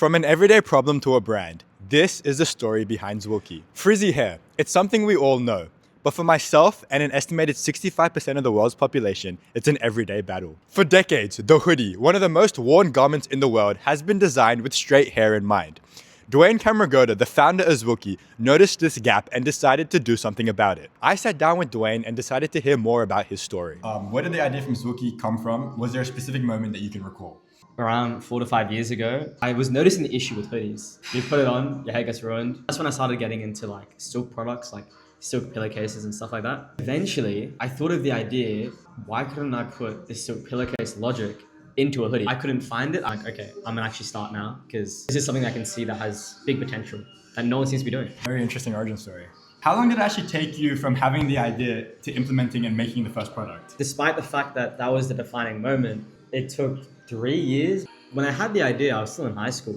From an everyday problem to a brand, this is the story behind Zwilky. Frizzy hair, it's something we all know. But for myself and an estimated 65% of the world's population, it's an everyday battle. For decades, the hoodie, one of the most worn garments in the world, has been designed with straight hair in mind. Dwayne Cameragoda, the founder of Zwilky, noticed this gap and decided to do something about it. I sat down with Dwayne and decided to hear more about his story. Where did the idea from Zwilky come from? Was there a specific moment that you can recall? Around 4 to 5 years ago, I was noticing the issue with hoodies. You put it on, your hair gets ruined. That's when I started getting into like silk products, like silk pillowcases and stuff like that. Eventually, I thought of the idea, why couldn't I put this silk pillowcase logic into a hoodie? I couldn't find it. I'm like, okay, I'm gonna actually start now because this is something I can see that has big potential that no one seems to be doing. Very interesting origin story. How long did it actually take you from having the idea to implementing and making the first product? Despite the fact that that was the defining moment, it took 3 years. When I had the idea, I was still in high school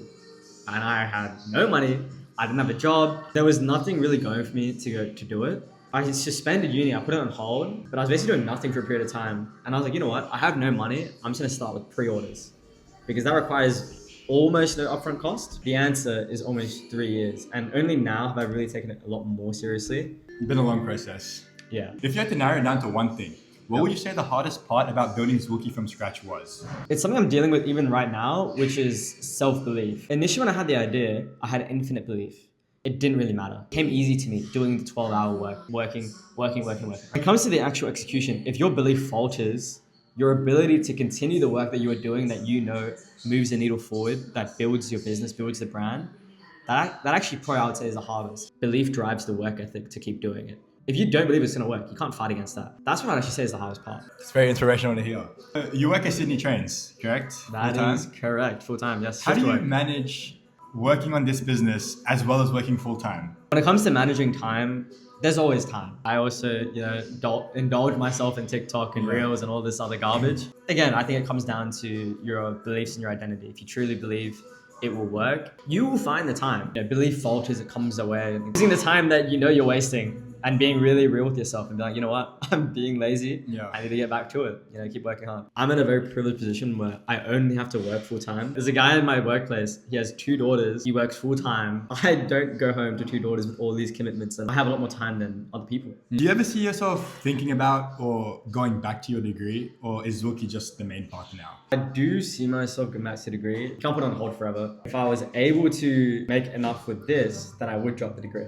and I had no money. I didn't have a job. There was nothing really going for me to do it. I suspended uni, I put it on hold, but I was basically doing nothing for a period of time. And I was like, you know what? I have no money. I'm just gonna start with pre-orders because that requires almost no upfront cost. The answer is almost 3 years. And only now have I really taken it a lot more seriously. It's been a long process. Yeah. If you had to narrow it down to one thing, what would you say the hardest part about building Zwilky from scratch was? It's something I'm dealing with even right now, which is self-belief. Initially, when I had the idea, I had infinite belief. It didn't really matter. It came easy to me doing the 12-hour work, working. When it comes to the actual execution, if your belief falters, your ability to continue the work that you are doing that you know moves the needle forward, that builds your business, builds the brand, that actually probably I would say is the hardest. Belief drives the work ethic to keep doing it. If you don't believe it's going to work, you can't fight against that. That's what I'd actually say is the hardest part. It's very inspirational to hear. You work at Sydney Trains, correct? That is correct. Full-time, yes. How do you manage working on this business as well as working full-time? When it comes to managing time, there's always time. I also, indulge myself in TikTok and Reels and all this other garbage. Again, I think it comes down to your beliefs and your identity. If you truly believe it will work, you will find the time. Belief falters, it comes away. Using the time that you know you're wasting and being really real with yourself and be like, you know what, I'm being lazy. Yeah. I need to get back to it. Keep working hard. I'm in a very privileged position where I only have to work full time. There's a guy in my workplace, he has 2 daughters. He works full time. I don't go home to 2 daughters with all these commitments and I have a lot more time than other people. Do you ever see yourself thinking about or going back to your degree, or is Zwilky just the main path now? I do see myself going back to the degree. Can't put it on hold forever. If I was able to make enough with this, then I would drop the degree.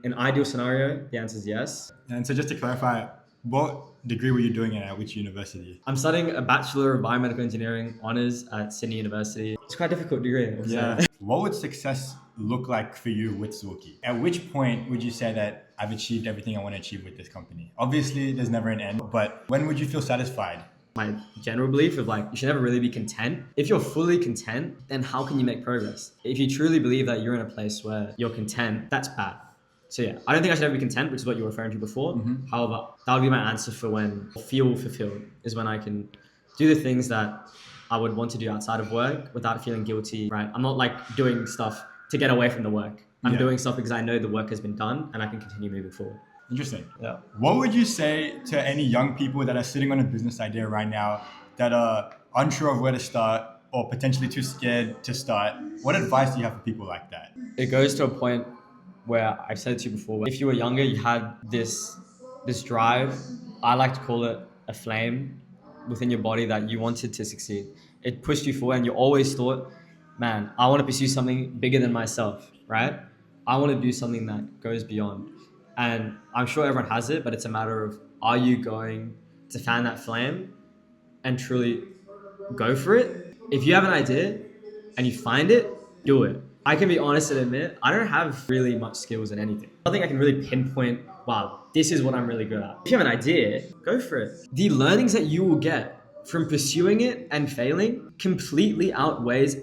In ideal scenario, the answer is yes. And so just to clarify, what degree were you doing and at which university? I'm studying a Bachelor of Biomedical Engineering honours at Sydney University. It's quite a difficult degree. Yeah. What would success look like for you with Zwilky? At which point would you say that I've achieved everything I want to achieve with this company? Obviously, there's never an end, but when would you feel satisfied? My general belief of you should never really be content. If you're fully content, then how can you make progress? If you truly believe that you're in a place where you're content, that's bad. So yeah, I don't think I should ever be content, which is what you were referring to before. Mm-hmm. However, that would be my answer for when I feel fulfilled, is when I can do the things that I would want to do outside of work without feeling guilty, right? I'm not doing stuff to get away from the work. I'm doing stuff because I know the work has been done and I can continue moving forward. Interesting. Yeah. What would you say to any young people that are sitting on a business idea right now that are unsure of where to start or potentially too scared to start? What advice do you have for people like that? It goes to a point where I've said to you before, if you were younger, you had this drive. I like to call it a flame within your body that you wanted to succeed. It pushed you forward and you always thought, man, I want to pursue something bigger than myself, right? I want to do something that goes beyond. And I'm sure everyone has it, but it's a matter of, are you going to fan that flame and truly go for it? If you have an idea and you find it, do it. I can be honest and admit, I don't have really much skills in anything. I think I can really pinpoint, wow, this is what I'm really good at. If you have an idea, go for it. The learnings that you will get from pursuing it and failing completely outweighs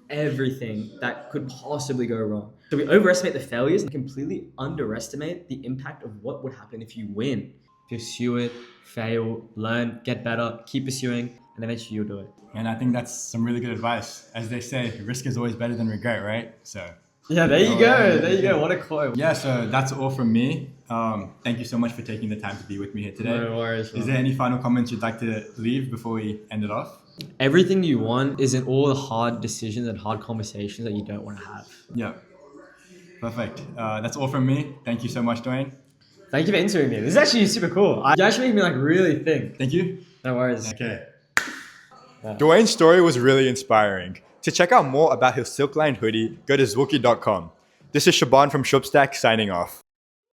everything that could possibly go wrong. So we overestimate the failures and completely underestimate the impact of what would happen if you win. Pursue it, fail, learn, get better, keep pursuing, and eventually you'll do it. And I think that's some really good advice. As they say, risk is always better than regret, right? So yeah, there you go. There you go. What a quote. Yeah, so that's all from me. Thank you so much for taking the time to be with me here today. No worries. Is there any final comments you'd like to leave before we end it off? Everything you want isn't all the hard decisions and hard conversations that you don't want to have. Yeah. Perfect. That's all from me. Thank you so much, Dwayne. Thank you for interviewing me. This is actually super cool. You actually made me like really think. Thank you. No worries. Okay. Dwayne's story was really inspiring. To check out more about his silk line hoodie, go to Zwilky.com. This is Shaban from Shubstack signing off.